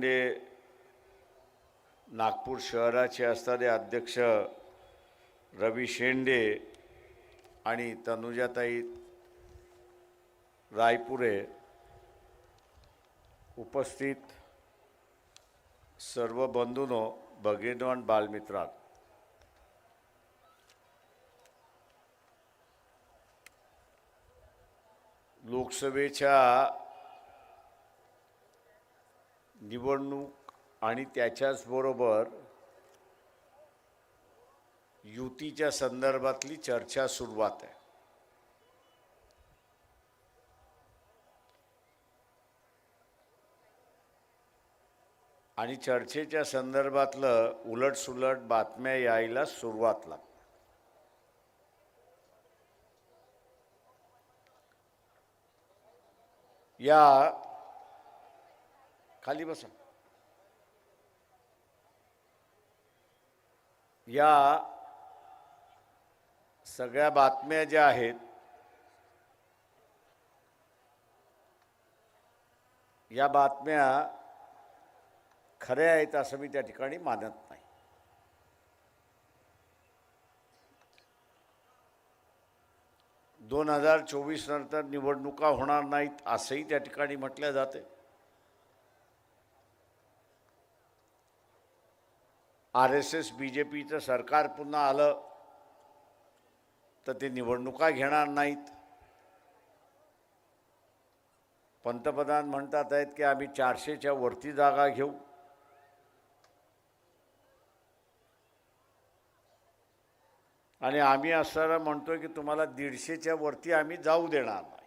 लोखंडे, नागपूर शहराचे असणारे अध्यक्ष रवी शेंडे आणि तनुजाताई रायपुरे, उपस्थित सर्व बंधूंनो, भगिनीनो आणि बालमित्रांनो, लोकसभेच्या निवडणूक आणि त्याच्याचबरोबर युतीच्या संदर्भातली चर्चा सुरुवात आहे. आणि चर्चेच्या संदर्भातलं उलटसुलट बातम्या यायला सुरुवात लागली. या खाली बसा. या सगळ्या बातम्या ज्या आहेत या बातम्या खऱ्या आहेत असं मी त्या ठिकाणी मानत नाही. दोन 2024 नंतर निवडणुका होणार नाहीत असंही त्या ठिकाणी म्हटलं जाते. RSS BJPचं सरकार पुन्हा आलं तर ते निवडणुका घेणार नाहीत. पंतप्रधान म्हणतात आहेत की आम्ही 400च्या वरती जागा घेऊ. आणि आम्ही असं म्हणतोय की तुम्हाला 150च्या वरती आम्ही जाऊ देणार नाही.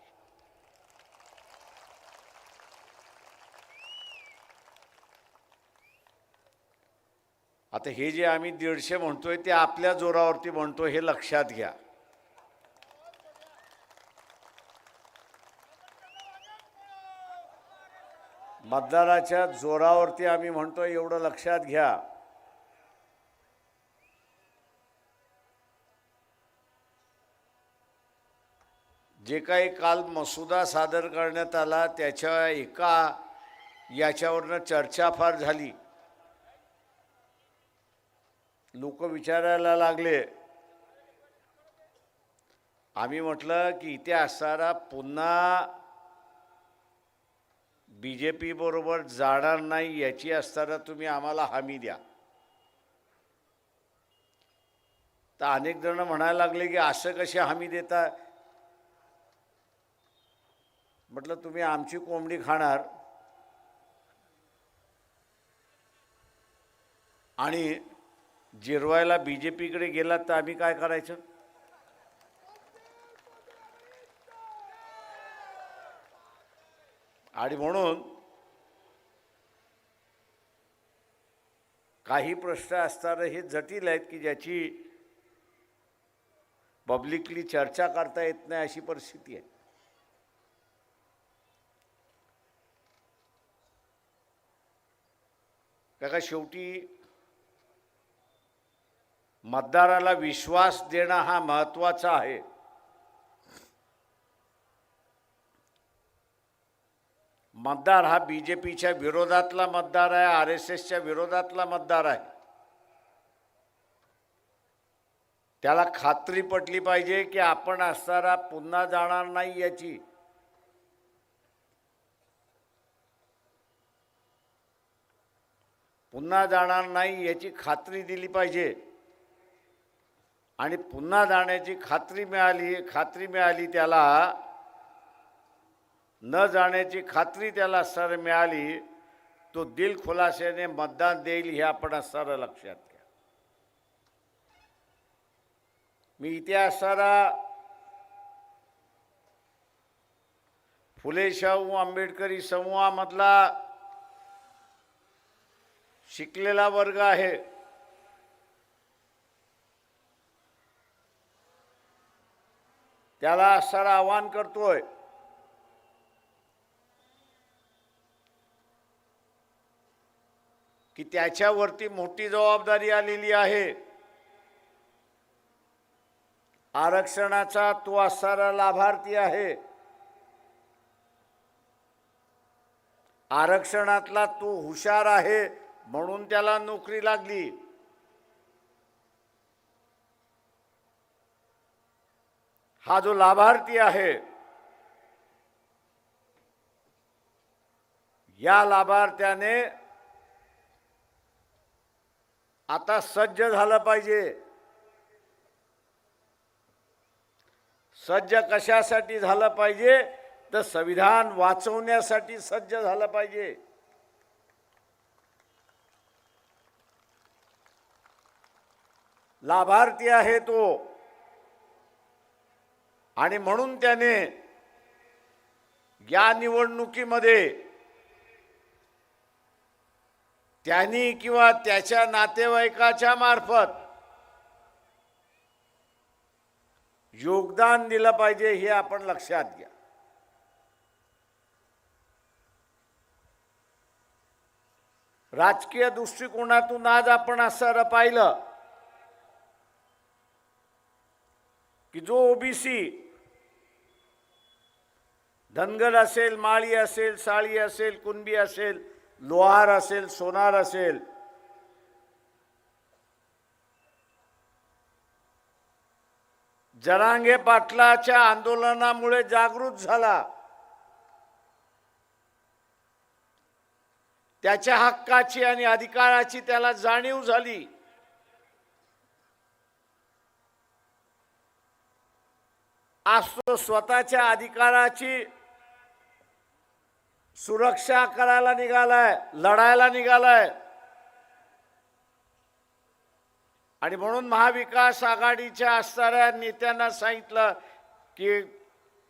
आता हे जे आम्ही 150 म्हणतोय ते आपल्या जोरावरती म्हणतोय हे लक्षात घ्या. मतदाराच्या जोरावरती आम्ही म्हणतोय एवढं लक्षात घ्या. जे काही काल मसुदा सादर करण्यात आला त्याच्या याच्यावरनं चर्चा फार झाली. लोक विचारायला लागले. आम्ही म्हटलं की इथे असणारा पुन्हा BJP बरोबर जाणार नाही याची असताना तुम्ही आम्हाला हमी द्या. तर अनेक जण म्हणायला लागले की असं कशी हमी देता. म्हटलं तुम्ही आमची कोंबडी खाणार आणि जिरवायला BJPकडे गेलात तर आम्ही काय करायचं. आणि म्हणून काही प्रश्न असताना हे जटिल आहेत की ज्याची पब्लिकली चर्चा करता येत नाही अशी परिस्थिती आहे. का शेवटी मतदाराला विश्वास देणं हा महत्त्वाचा आहे. मतदार हा BJPच्या विरोधातला मतदार आहे, RSSच्या विरोधातला मतदार आहे. त्याला खात्री पटली पाहिजे की आपण असणारा पुन्हा जाणार नाही याची. पुन्हा जाणार नाही याची खात्री दिली पाहिजे. आणि पुन्हा जाण्याची खात्री मिळाली त्याला, न जाण्याची खात्री त्याला सर मिळाली, तो दिलखुलासाने मतदान देईल हे आपण असणारं लक्षात घ्या. मी इथे असणारा फुले शाहू आंबेडकरी समूहामधला शिकलेला वर्ग आहे. त्याला असणारं आवाहन करतोय की त्याच्यावरती मोठी जबाबदारी आलेली आहे. आरक्षणाचा तो असणारा लाभार्थी आहे. आरक्षणातला तो हुशार आहे म्हणून त्याला नोकरी लागली. हा जो लाभार्थी आहे, या लाभार्थ्याने आता सज्ज झालं पाहिजे. सज्ज कशासाठी झालं पाहिजे? तर संविधान वाचवण्यासाठी सज्ज झालं पाहिजे. लाभार्थी आहे तो, आणि म्हणून त्याने या निवडणुकीमध्ये त्यांनी किंवा त्याच्या नातेवाईकाच्या मार्फत योगदान दिलं पाहिजे, हे आपण लक्षात घ्या. राजकीय दृष्टिकोनातून आज आपण असं पाहिलं की जो ओबीसी, धनगर असेल, माळी असेल, साळी असेल, कुणबी असेल, लोहार असेल, सोनार असेल, जरांगे पाटलाच्या आंदोलनामुळे जागृत झाला. त्याच्या हक्काची आणि अधिकाराची त्याला जाणीव झाली. आज तो स्वतःच्या अधिकाराची सुरक्षा करायला निघालाय, लढायला निघालाय. आणि म्हणून महाविकास आघाडीच्या असणाऱ्या नेत्यांना सांगितलं की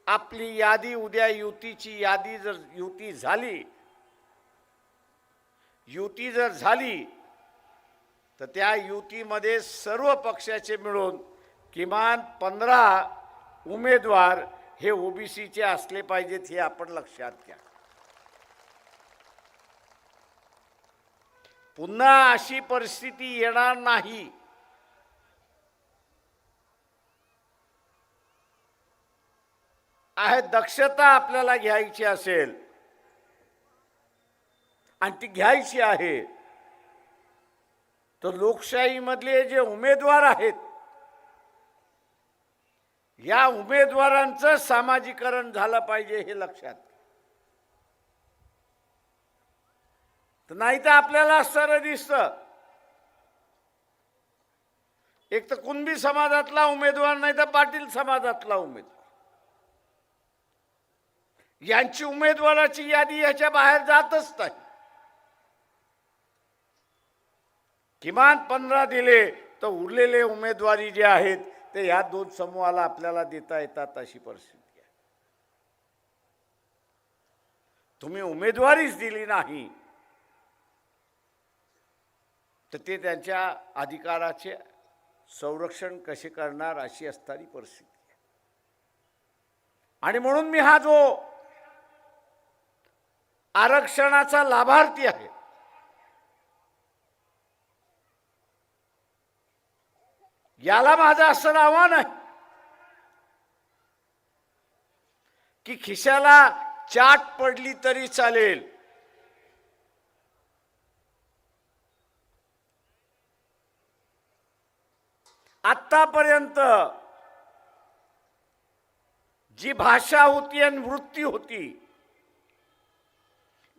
आपली यादी उद्या, युतीची यादी जर युती जर झाली तर त्या युतीमध्ये सर्व पक्षाचे मिळून किमान 15 उमेदवार हे ओबीसीचे असले पाहिजेत, हे आपण लक्षात घ्या. पुन्हा अशी परिस्थिती येणार नाही. आहे दक्षता आपल्याला घ्यायची असेल आणि ती घ्यायची आहे, तर लोकशाहीमधले जे उमेदवार आहेत, या उमेदवारांचं सामाजिकरण झालं पाहिजे, हे लक्षात. तर नाही तर आपल्याला असं दिसतं, एक तर कुणबी समाजातला उमेदवार, नाही तर पाटील समाजातला उमेदवार, यांची उमेदवाराची यादी याच्या बाहेर जातच नाही. किमान 15 दिले तर उरलेले उमेदवारी जे आहेत ते या दोन समूहाला आपल्याला देता येतात, अशी परिस्थिती आहे. तुम्ही उमेदवारीच दिली नाही तर ते त्यांच्या अधिकाराचे संरक्षण कसे करणार, अशी असणारी परिस्थिती आहे. आणि म्हणून मी हा जो आरक्षणाचा लाभार्थी आहे, याला माझं असं आव्हान आहे की खिशाला चाट पडली तरी चालेल, आतापर्यंत जी भाषा होती आणि वृत्ती होती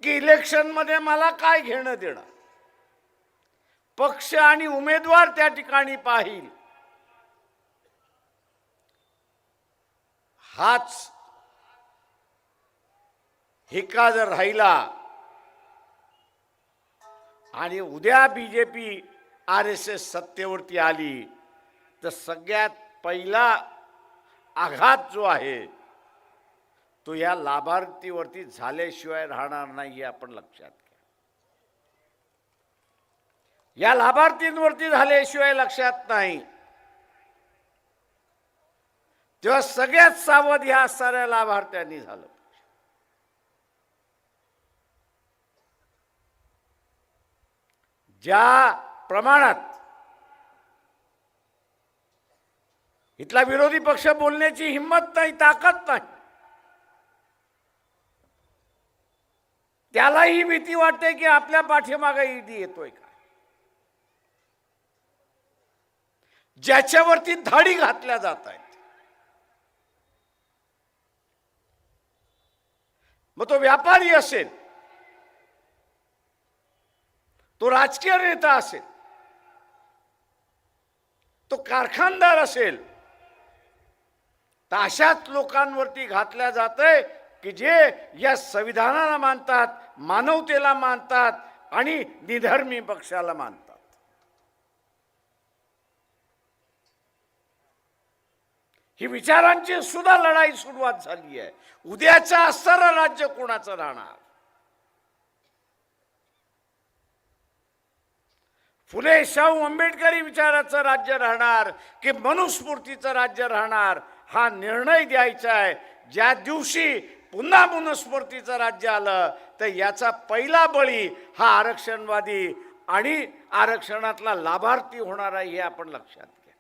की इलेक्शन मध्ये मला काय घेणं देणं, पक्ष आणि उमेदवार त्या ठिकाणी पाहिल, हाच हिक्का जर राहिला आणि उद्या बीजेपी आरएसएस सत्तेवरती आली तर सगळ्यात पहिला आघात जो आहे तो या लाभार्थीवरती झाल्याशिवाय राहणार नाही, हे आपण लक्षात घ्या. या लाभार्थींवरती झाल्याशिवाय लक्षात नाही, तेव्हा सगळ्यात सावध ह्या साऱ्या लाभार्थ्यांनी झालं. ज्या प्रमाणात इथला विरोधी पक्ष बोलण्याची हिंमत नाही, ताकद नाही, त्यालाही भीती वाटते की आपल्या पाठीमागे ईडी येतोय का, ज्याच्यावरती धाडी घातल्या जात आहेत. मग तो व्यापारी असेल, तो राजकीय नेता असेल, तो कारखानदार असेल, तर अशाच लोकांवरती घातल्या जातंय की जे या संविधानाला मानतात, मानवतेला मानतात आणि निधर्मी पक्षाला मानतात. ही विचारांची सुद्धा लढाई सुरुवात झाली आहे. उद्याचं असणारं राज्य कोणाचं राहणार? फुले शाहू आंबेडकरी विचाराचं राज्य राहणार की मनुस्मृतीचं राज्य राहणार, हा निर्णय द्यायचा आहे. ज्या दिवशी पुन्हा मनुस्मृतीचं राज्य आलं तर याचा पहिला बळी हा आरक्षणवादी आणि आरक्षणातला लाभार्थी होणार आहे, हे आपण लक्षात घ्या.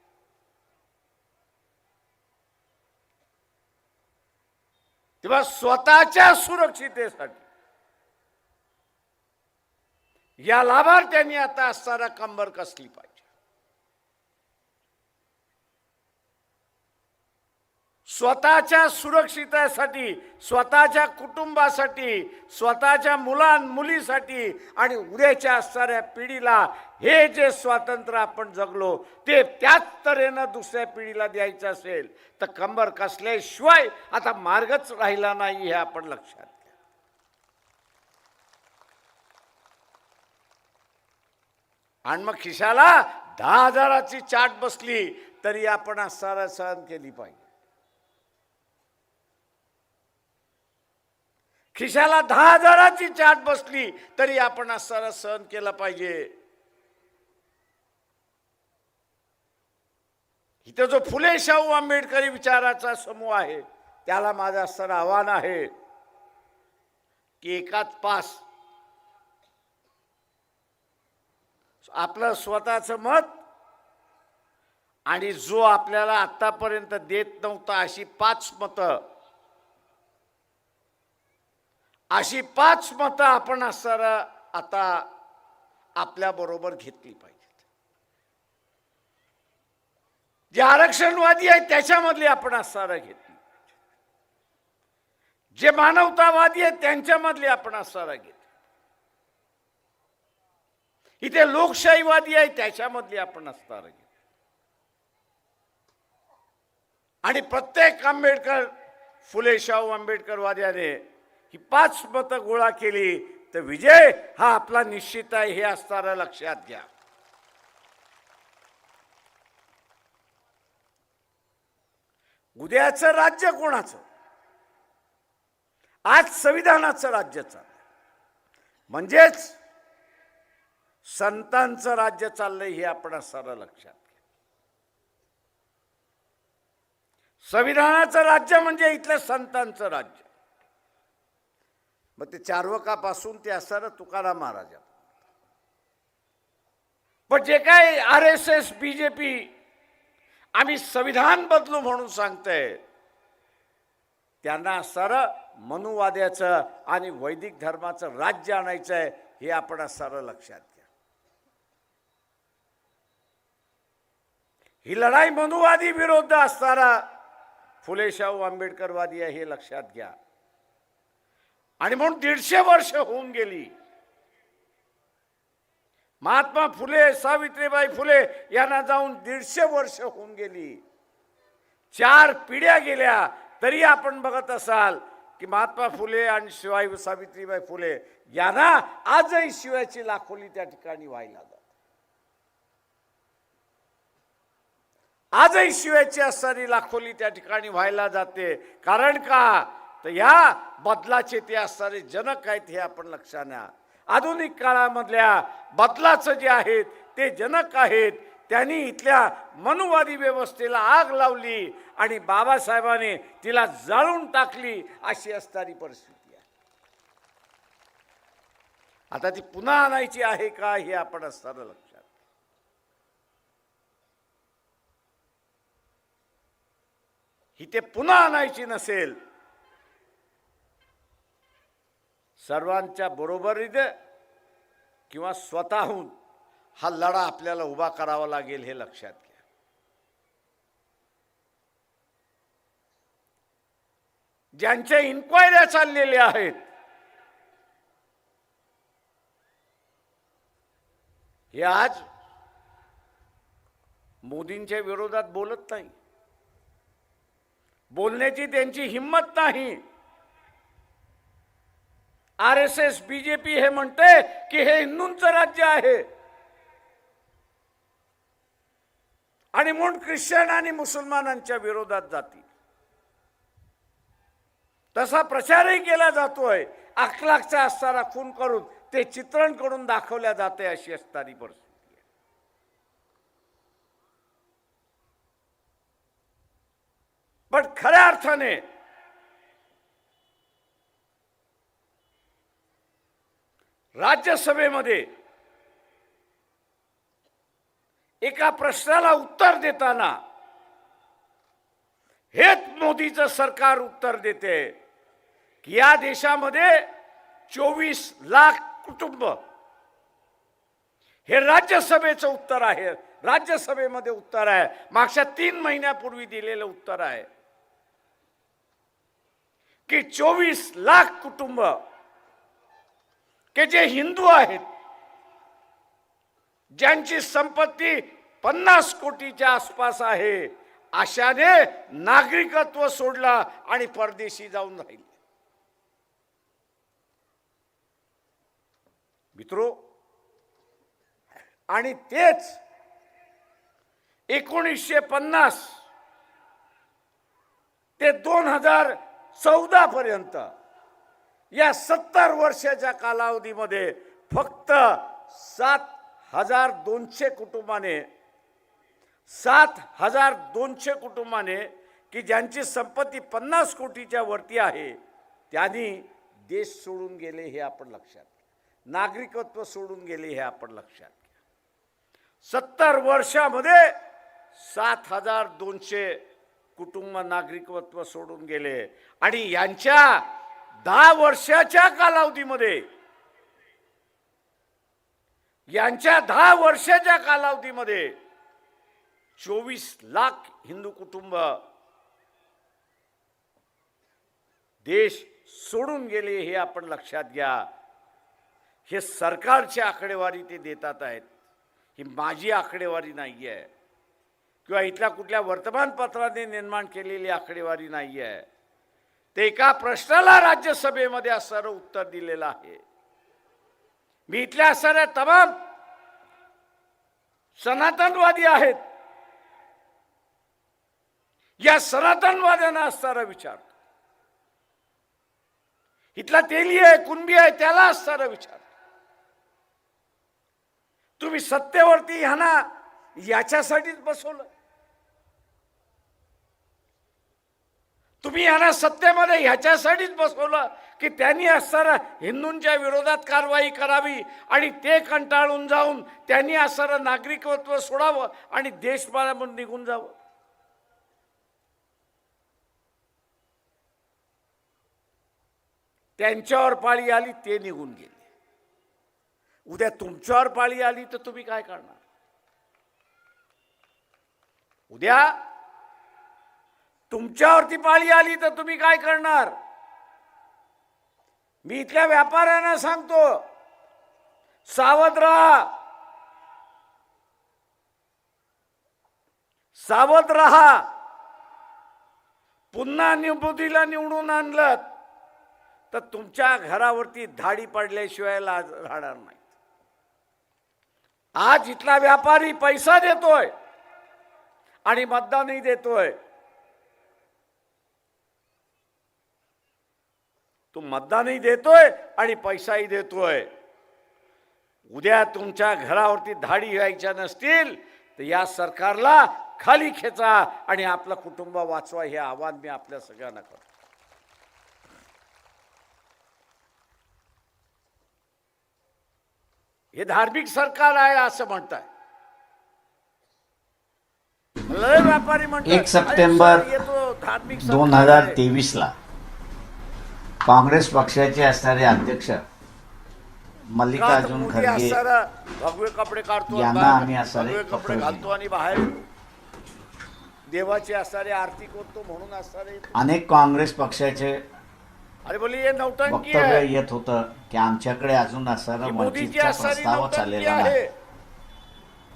तेव्हा स्वतःच्या सुरक्षितेसाठी या लाभार्थ्यांनी आता असणारा कंबर कसली पाहिजे. स्वतःच्या सुरक्षितेसाठी, स्वतःच्या कुटुंबासाठी, स्वतःच्या मुलीसाठी आणि उद्याच्या असणाऱ्या पिढीला हे जे स्वातंत्र्य आपण जगलो ते त्याच तऱ्हेनं दुसऱ्या पिढीला द्यायचं असेल तर कंबर कसल्याशिवाय आता मार्गच राहिला नाही, हे आपण लक्षात घ्या. आणि मग खिशाला 10,000ची चाट बसली तरी आपण असणारा सहन केली पाहिजे. खिशाला 10,000ची चाट बसली तरी आपण असणारा सहन केला पाहिजे. इथे जो फुले शाहू आंबेडकरी विचाराचा समूह आहे त्याला माझं असणारं आव्हान आहे की एकाच पास आपलं स्वतःचं मत आणि जो आपल्याला आतापर्यंत देत नव्हता अशी 5 मतं, अशी 5 मतं आपण असणारं आता आपल्या बरोबर घेतली पाहिजेत. जे आरक्षणवादी आहेत त्याच्यामधली आपण असणारं घेतली पाहिजे. जे मानवतावादी आहेत त्यांच्यामधली आपण असणारं घेतली. इथे लोकशाहीवादी आहे त्याच्यामधली आपण असणारं घेतली. आणि प्रत्येक फुले शाहू आंबेडकरवाद्याने ही 5 मतं गोळा केली तर विजय हा आपला निश्चित आहे, हे असणारं लक्षात घ्या. उद्याचं राज्य कोणाचं? आज संविधानाचं राज्य चाललंय, म्हणजेच संतांचं राज्य चाललंय, हे आपण असणारं लक्षात घ्या. संविधानाचं राज्य म्हणजे इथलं संतांचं राज्य. मग ते चार्वकापासून ते असणारं तुकाराम महाराज. पण जे काय RSS BJP आम्ही संविधान बदलू म्हणून सांगतंय त्यांना असणारं मनुवाद्याचं आणि वैदिक धर्माचं राज्य आणायचं आहे, हे आपण असणारं लक्षात घ्या. ही लढाई मनुवादी विरुद्ध असणारा फुले शाहू आंबेडकरवादी आहे, हे लक्षात घ्या. आणि म्हणून 150 वर्ष होऊन गेली. महात्मा फुले, सावित्रीबाई फुले यांना जाऊन 150 वर्ष होऊन गेली. 4 पिढ्या गेल्या तरी आपण बघत असाल की महात्मा फुले आणि सावित्रीबाई फुले यांना आजही शिव्याची लाखोली त्या ठिकाणी व्हायला जाते. आजही शिव्याची असणारी लाखोली त्या ठिकाणी व्हायला जाते. कारण का तर या बदलाचे ते असणारे जनक आहेत, हे आपण लक्षात घ्या. आधुनिक काळामधल्या बदलाचं जे आहेत ते जनक आहेत. त्यांनी इथल्या मनुवादी व्यवस्थेला आग लावली आणि बाबासाहेबांनी तिला जाळून टाकली, अशी असणारी परिस्थिती आहे. आता ती पुन्हा आणायची आहे का, हे आपण असणारं लक्षात. ही ते पुन्हा आणायची नसेल, सर्वांच्या बरोबरीने किंवा स्वतःहून हा लढा आपल्याला उभा करावा लागेल, हे लक्षात घ्या. ज्यांच्या इन्क्वायऱ्या चाललेल्या आहेत, हे आज मोदींच्या विरोधात बोलत नाही, बोलण्याची त्यांची हिम्मत नाही. RSS BJP हे म्हणते की हे हिंदूंचं राज्य आहे आणि म्हणून ख्रिश्चन आणि मुसलमानांच्या विरोधात जातील. तसा प्रचारही केला जातोय. अखलाकचा असणारा खून करून ते चित्रण करून दाखवल्या जाते, अशी असणारी परिस्थिती आहे. पण खऱ्या अर्थाने राज्यसभेमध्ये एका प्रश्नाला उत्तर देताना हेच मोदीचं सरकार उत्तर देते की या देशामध्ये 24 लाख कुटुंब, हे राज्यसभेचं उत्तर आहे. राज्यसभेमध्ये उत्तर आहे, मागच्या 3 महिन्यापूर्वी दिलेलं उत्तर आहे की 24 लाख कुटुंब के जे हिंदू आहेत, ज्यांची संपत्ती 50 कोटीच्या आसपास आहे, अशाने नागरिकत्व सोडलं आणि परदेशी जाऊन राहिले. मित्रो, आणि तेच 1950 ते 2014 पर्यंत या 70 वर्षाच्या कालावधीमध्ये फक्त 7,200 कुटुंबाने की ज्यांची संपत्ती 50 कोटीच्या वरती आहे, त्यांनी देश सोडून गेले, हे आपण लक्षात घ्या. नागरिकत्व सोडून गेले, हे आपण लक्षात घ्या. 70 वर्षामध्ये 7,200 कुटुंब नागरिकत्व सोडून गेले आणि यांच्या 10 वर्षाच्या कालावधीमध्ये, 24 लाख हिंदू कुटुंब देश सोडून गेले, हे आपण लक्षात घ्या. हे सरकारची आकडेवारी ते देतात आहेत, ही माझी आकडेवारी नाही आहे किंवा इथल्या कुठल्या वर्तमानपत्राने निर्माण केलेली आकडेवारी नाही आहे. ते एका प्रश्नाला राज्यसभेमध्ये असणारं उत्तर दिलेलं आहे. मी इथल्या असणाऱ्या तमाम सनातनवादी आहेत, या सनातनवाद्यांना असणारा विचार, इथला तेली आहे, कुणबी आहे, त्याला असणारा विचार. तुम्ही सत्तेवरती ह्यांना याच्यासाठीच बसवलं. तुम्ही यांना सत्तेमध्ये ह्याच्यासाठीच बसवलं की त्यांनी असणारा हिंदूंच्या विरोधात कारवाई करावी आणि ते कंटाळून जाऊन त्यांनी असणारं नागरिकत्व सोडावं आणि देशभरामधून निघून जावं. त्यांच्यावर पाळी आली, ते निघून गेले. उद्या तुमच्यावर पाळी आली तर तुम्ही काय करणार? उद्या तुमच्यावरती पाळी आली तर तुम्ही काय करणार? मी इथल्या व्यापाऱ्यांना सांगतो, सावध राहा, सावध राहा. पुन्हा मोदीला निवडून आणलं तर तुमच्या घरावरती धाडी पडल्याशिवाय लाज राहणार नाही. आज इथला व्यापारी पैसा देतोय आणि मतदानही देतोय. तो मतदानही देतोय आणि पैसाही देतोय. उद्या तुमच्या घरावरती धाडी व्हायच्या नसतील तर या सरकारला खाली खेचा आणि आपलं कुटुंब वाचवा, हे आवाहन मी आपल्या सगळ्यांना करतो. हे धार्मिक सरकार आहे असं म्हणताय. व्यापारी म्हणतात 1 सप्टेंबर 2023 ला काँग्रेस पक्षाचे असणारे अध्यक्ष मल्लिकार्जुन मोदी खरगे असणारा भगवे कपडे काढतो, यांना आम्ही असणारे भगवे कपडे पत्र घालतो दिले. आणि बाहेर येतो. देवाची असणारी आरती करतो म्हणून असणारे. अनेक काँग्रेस पक्षाचे अरे बोली हे नौटंकी वक्तव्य आहे. येत होतं की आमच्याकडे अजून असणारा ही मोदीची वंचितचा असणारी प्रस्ताव नौटंकी चाललेला आहे. नाही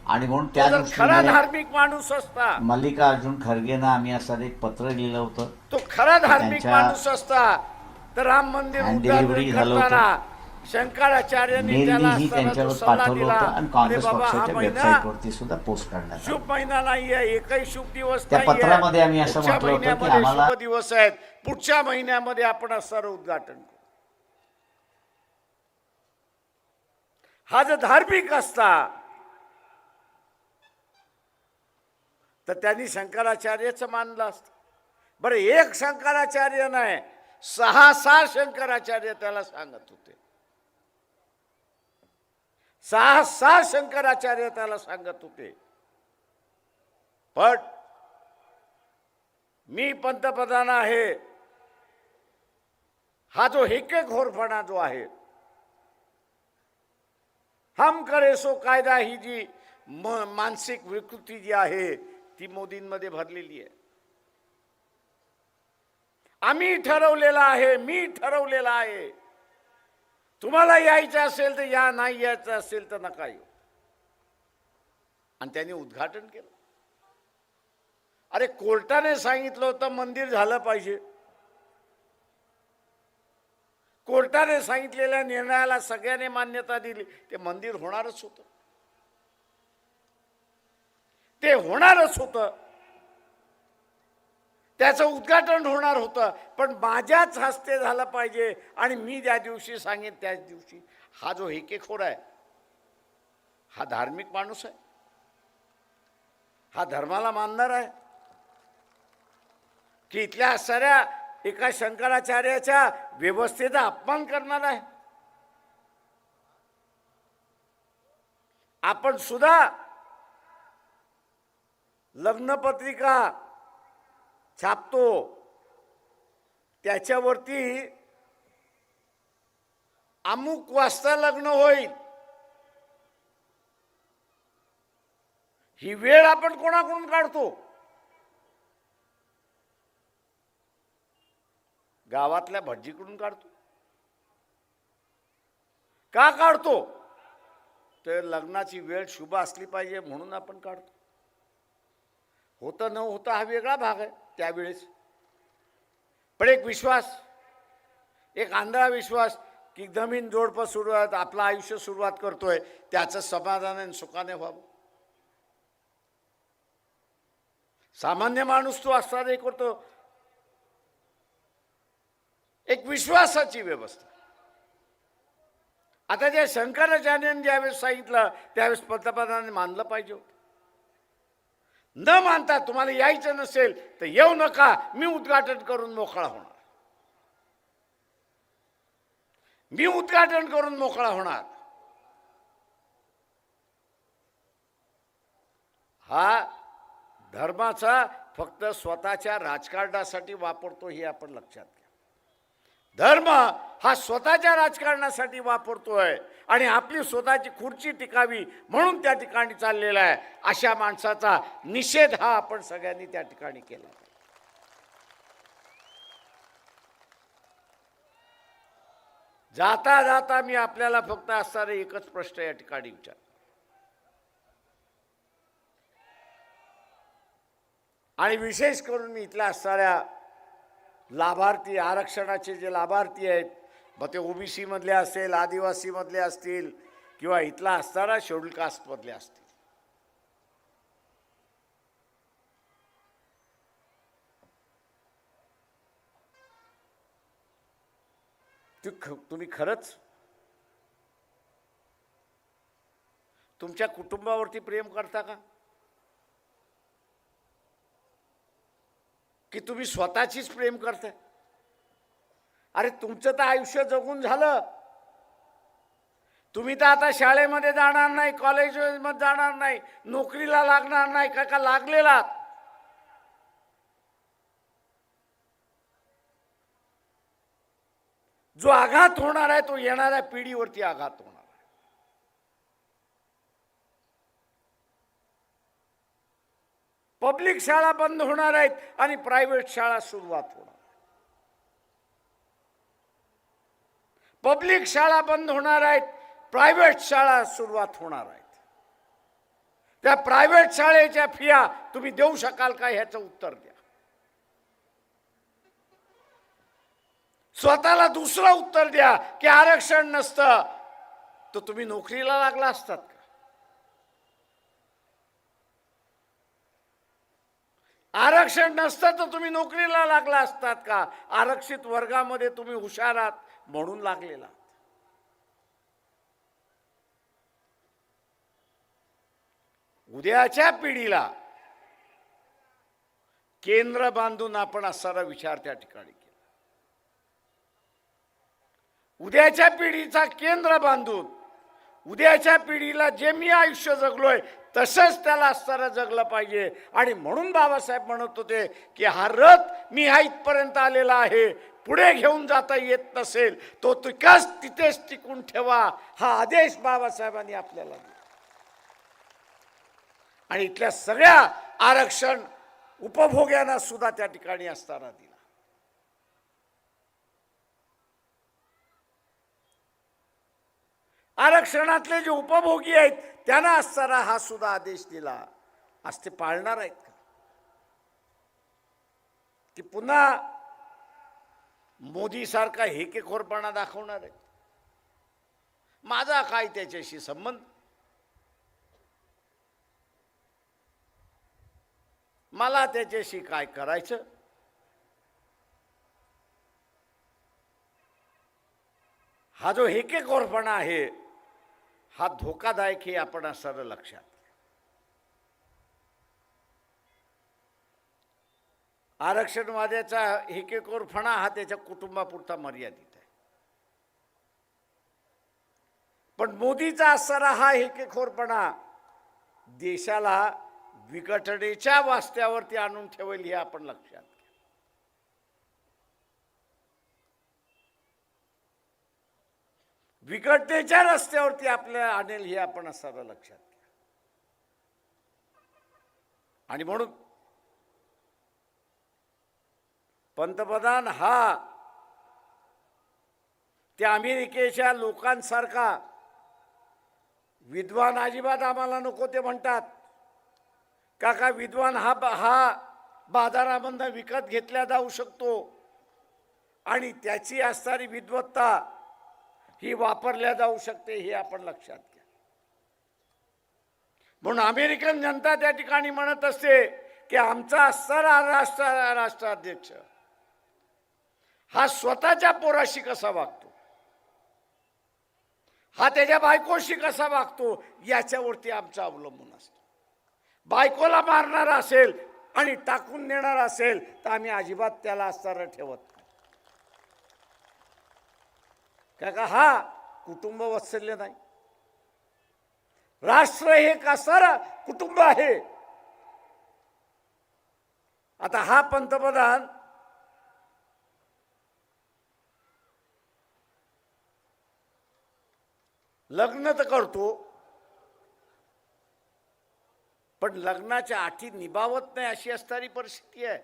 आणि म्हणून त्या तो जर खरा दृष्टीने धार्मिक माणूस असता, मल्लिकार्जुन खरगेंना आम्ही असं एक पत्र लिहिलं होतं. तो खरा धार्मिक त्यांच्या माणूस असता तर राम मंदिर hand उद्घाटन delivery झालं होतं. करताना शंकराचार्यांनी त्याला मेलनीही असताना त्यांच्यावर जो सल्ला पाठवलं दिला, होतं आणि अरे काँग्रेस बाबा हा पक्षाच्या महिना वेबसाईटवरती सुद्धा पोस्ट करण्यात आलं. शुभ महिना नाहीये, एकही शुभ दिवस त्या नाहीये. पत्रामध्ये आम्ही असं पुढच्या म्हटलं होतं की महिन्यामध्ये आम्हाला शुभ दिवस आहेत, पुढच्या महिन्यामध्ये आपण असं उद्घाटन करू. हा जर धार्मिक असता तर त्यांनी शंकराचार्यच मानलं असतं. बरं, एक शंकराचार्य नाही, 6 शंकराचार्य त्याला सांगत होते. 6 शंकराचार्य त्याला सांगत होते. पण मी पंतप्रधान आहे हा जो हेकेखोरपणा जो आहे, हम करे सो कायदा ही जी मानसिक विकृती जी आहे ती मोदींमध्ये भरलेली आहे. आम्ही ठरवलेला आहे, मी ठरवलेला आहे, तुम्हाला यायचं असेल तर या, नाही यायचं असेल तर नका येऊ. आणि त्यांनी उद्घाटन केलं. अरे कोर्टाने सांगितलं होतं मंदिर झालं पाहिजे. कोर्टाने सांगितलेल्या निर्णयाला सगळ्यांनी मान्यता दिली, ते मंदिर होणारच होतं. ते होणारच होतं, त्याचं उद्घाटन होणार होतं. पण माझ्याच हस्ते झालं पाहिजे आणि मी ज्या दिवशी सांगेन त्याच दिवशी. हा जो हेकेखोर आहे हा धार्मिक माणूस आहे, हा धर्माला मानणार आहे की इथल्या साऱ्या एका शंकराचार्याच्या व्यवस्थेचा अपमान करणार आहे? आपण सुद्धा लग्नपत्रिका छापतो, त्याच्यावरती अमुक वाजता लग्न होईल ही वेळ आपण कोणाकडून काढतो? गावातल्या भटजीकडून काढतो. का काढतो? तर लग्नाची वेळ शुभ असली पाहिजे म्हणून आपण काढतो. होतं न होतं हा वेगळा भाग आहे त्यावेळेस. पण एक विश्वास, एक आंधळा विश्वास की जमीन जोडपं सुरुवात आपलं आयुष्य सुरुवात करतोय, त्याचं समाधानाने सुखाने व्हावं. सामान्य माणूस तो असणारे करतो एक विश्वासाची व्यवस्था. आता ज्या शंकराचार्यांनी ज्यावेळेस सांगितलं त्यावेळेस पंतप्रधानांनी मानलं पाहिजे होतं. न मानता तुम्हाला यायचं नसेल तर येऊ नका, मी उद्घाटन करून मोकळा होणार, मी उद्घाटन करून मोकळा होणार. हा धर्माचा फक्त स्वतःच्या राजकारणासाठी वापरतो हे आपण लक्षात घ्या. धर्म हा स्वतःच्या राजकारणासाठी वापरतोय आणि आपली स्वतःची खुर्ची टिकावी म्हणून त्या ठिकाणी चाललेला आहे. अशा माणसाचा निषेध हा आपण सगळ्यांनी त्या ठिकाणी केला. जाता जाता मी आपल्याला फक्त असणारा एकच प्रश्न या ठिकाणी विचार, आणि विशेष करून मी इथल्या असणाऱ्या लाभार्थी, आरक्षणाचे जे लाभार्थी आहेत, मग ते ओबीसी मधले असेल, आदिवासी मधले असतील किंवा इथला असणारा शेड्यूल कास्ट मधले असतील, तुम्ही खरंच तुमच्या कुटुंबावरती प्रेम करता का? की तुम्ही स्वतःचीच प्रेम करताय? अरे तुमचं तर आयुष्य जगून झालं. तुम्ही तर आता शाळेमध्ये जाणार नाही, कॉलेजमध्ये जाणार नाही, नोकरीला लागणार नाही, का लागलेला? जो आघात होणार आहे तो येणाऱ्या पिढीवरती आघात होणार आहे. पब्लिक शाळा बंद होणार आहेत आणि प्रायव्हेट शाळा सुरुवात होणार. पब्लिक शाळा बंद होणार आहेत, प्रायव्हेट शाळा सुरुवात होणार आहेत. त्या प्रायव्हेट शाळेच्या फिया तुम्ही देऊ शकाल का ह्याचं उत्तर द्या. स्वतःला दुसरं उत्तर द्या की आरक्षण नसतं तर तुम्ही नोकरीला लागला असतात का? आरक्षण नसतं तर तुम्ही नोकरीला लागला असतात का? आरक्षित वर्गामध्ये तुम्ही हुशार आहात म्हणून लागलेला. उद्याच्या पिढीला केंद्र बांधून आपण असणारा विचार त्या ठिकाणी केला. उद्याच्या पिढीचा केंद्र बांधून उद्याच्या पिढीला जे मी आयुष्य जगलोय तसंच त्याला असणारा जगलं पाहिजे. आणि म्हणून बाबासाहेब म्हणत होते की हा रथ मी हा इथपर्यंत आलेला आहे, पुढे घेऊन जाता येत नसेल तो तिथेच टिकून ठेवा, हा आदेश बाबासाहेबांनी आपल्याला दिला. आणि इथल्या सगळ्या आरक्षण उपभोग्यांना सुद्धा त्या ठिकाणी असताना दिला. आरक्षणातले जे उपभोगी आहेत त्यांना असताना हा सुद्धा आदेश दिला. आज ते पाळणार आहेत का? की पुन्हा मोदी सारखा हेकेखोरपणा दाखवणार आहे? माझा काय त्याच्याशी संबंध? मला त्याच्याशी काय करायचं? हा जो हेकेखोरपणा आहे हा धोकादायक हे आपण असं लक्षात. आरक्षणवाद्याचा हेकेखोरपणा हा त्याच्या कुटुंबापुरता मर्यादित आहे. पण मोदीचा असणारा हा हेकेखोरपणा देशाला विघटनेच्या वास्त्यावरती आणून ठेवेल हे आपण लक्षात. विघटनेच्या रस्त्यावरती आपल्याला आणेल हे आपण असं लक्षात घ्या. आणि म्हणून पंतप्रधान हा त्या अमेरिकेच्या लोकांसारखा विद्वान अजिबात आम्हाला नको ते म्हणतात. का विद्वान हा बाजारामधून विकत घेतला जाऊ शकतो आणि त्याची असणारी विद्वत्ता ही वापरल्या जाऊ शकते हे आपण लक्षात घ्या. म्हणून अमेरिकन जनता त्या ठिकाणी म्हणत असते की आमचा असणारा राष्ट्राध्यक्ष हा स्वतःच्या पोराशी कसा वागतो, हा त्याच्या बायकोशी कसा वागतो याच्यावरती आमचं अवलंबून असतं. बायकोला मारणार असेल आणि टाकून देणार असेल तर आम्ही अजिबात त्याला असणारं ठेवत नाही. का हा कुटुंब वात्सल्य नाही. राष्ट्र हे एक असणारं कुटुंब आहे. आता हा पंतप्रधान लग्न तर करतो पण लग्नाच्या अटी निभावत नाही अशी असणारी परिस्थिती आहे.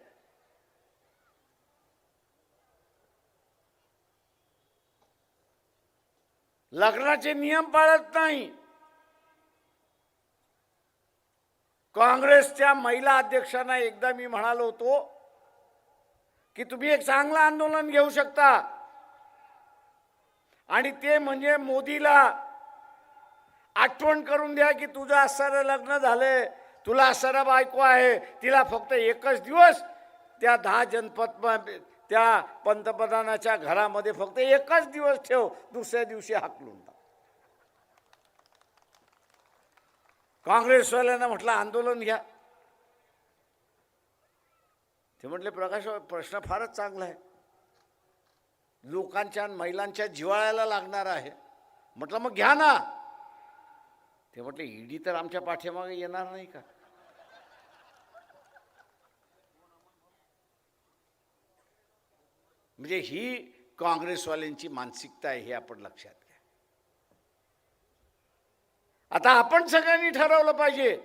लग्नाचे नियम पाळत नाही. काँग्रेसच्या महिला अध्यक्षांना एकदा मी म्हणालो होतो की तुम्ही एक चांगलं आंदोलन घेऊ शकता आणि ते म्हणजे मोदीला आठवण करून द्या की तुझं असणारं लग्न झालंय, तुला असणारा बायको आहे, तिला फक्त एकच दिवस त्या 10 जनपद त्या पंतप्रधानाच्या घरामध्ये फक्त एकच दिवस ठेव, दुसऱ्या दिवशी हाकलून टाक. काँग्रेसवाल्यांना म्हटलं आंदोलन घ्या. ते म्हटले प्रकाश प्रश्न फारच चांगला आहे, लोकांच्या आणि महिलांच्या जिव्हाळ्याला लागणार आहे. म्हटलं मग घ्या ना. ते म्हटले ईडी तर आमच्या पाठीमागे येणार नाही का? म्हणजे ही काँग्रेसवाल्यांची मानसिकता आहे हे आपण लक्षात घ्या. आता आपण सगळ्यांनी ठरवलं पाहिजे,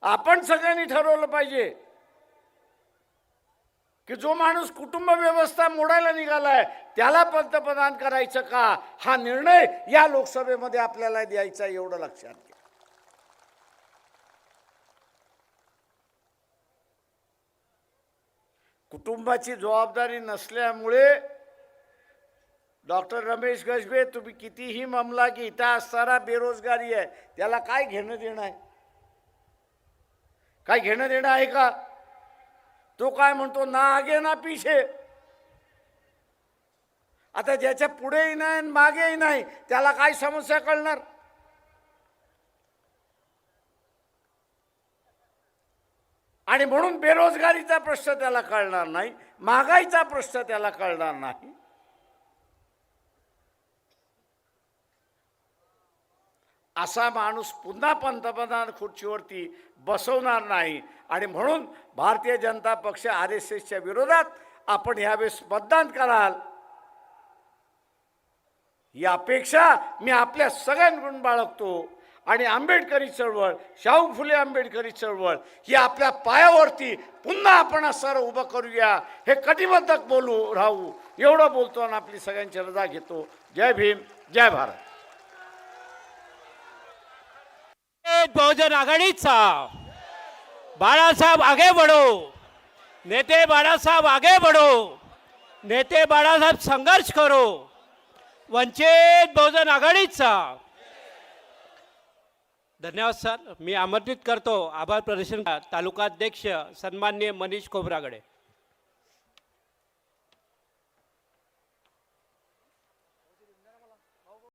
आपण सगळ्यांनी ठरवलं पाहिजे की जो माणूस कुटुंब व्यवस्था मोडायला निघालाय त्याला पंतप्रधान करायचं का, हा निर्णय या लोकसभेमध्ये आपल्याला द्यायचा, एवढं लक्षात घ्या. कुटुंबाची जबाबदारी नसल्यामुळे डॉक्टर रमेश गजबे, तुम्ही कितीही मामला की इथं असताना बेरोजगारी आहे, त्याला काय घेणं देणं आहे? काय घेणं देणं आहे का? तो काय म्हणतो, ना आगे ना पीछे. आता ज्याच्या पुढेही नाही आणि मागेही नाही त्याला काय समस्या कळणार? आणि म्हणून बेरोजगारीचा प्रश्न त्याला कळणार नाही, महागाईचा प्रश्न त्याला कळणार नाही. असा माणूस पुन्हा पंतप्रधान खुर्चीवरती बसवणार नाही. आणि म्हणून भारतीय जनता पक्ष RSSच्या विरोधात आपण यावेळेस मतदान कराल ही अपेक्षा मी आपल्या सगळ्यांकडून बाळगतो. आणि आंबेडकरी चळवळ, शाहू फुले आंबेडकरी चळवळ ही आपल्या पायावरती पुन्हा आपण असं उभं करूया, हे कटिबद्ध बोलू राहू, एवढं बोलतो आणि आपली सगळ्यांची रजा घेतो. जय भीम, जय भारत. बहुजन आघाडीचा बाळासाहेब आगे बढ़ो, नेते बाळासाहेब आगे बढ़ो, नेते बाळासाहेब संघर्ष करो. वंचित बहुजन आघाडीचा. धन्यवाद सर. मी आमंत्रित करतो आभार प्रदर्शन तालुका अध्यक्ष सन्माननीय मनीष खोब्रागडे.